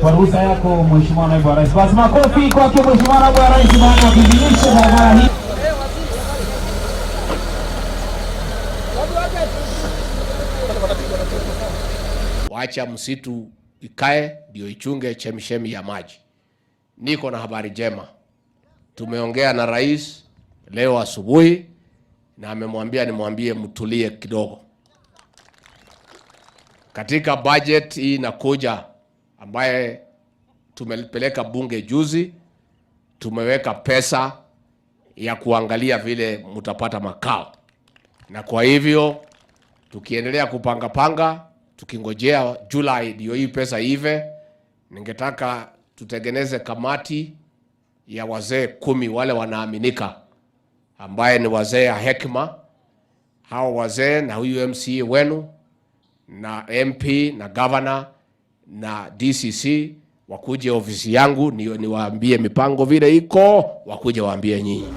Kwa ruhusa yako Mheshimiwa Naibu wa Rais. Basi makofi kwake Mheshimiwa Naibu wa Rais baada ya kuidhinisha barabara hii. Wacha msitu ikae ndio ichunge chemishemi ya maji. Niko na habari njema. Tumeongea na rais leo asubuhi na amemwambia nimwambie mtulie kidogo. Katika budget hii inakuja ambaye tumepeleka bunge juzi, tumeweka pesa ya kuangalia vile mtapata makao. Na kwa hivyo tukiendelea kupanga tukingojea Julai ndio hii pesa ive, ningetaka tutengeneze kamati ya wazee 10 wale wanaaminika, ambaye ni wazee ya hekima. Hao wazee na huyu MCA wenu na MP na governor na DCC wakuje ofisi yangu niwaambie mipango vile iko, wakuje waambie nyinyi.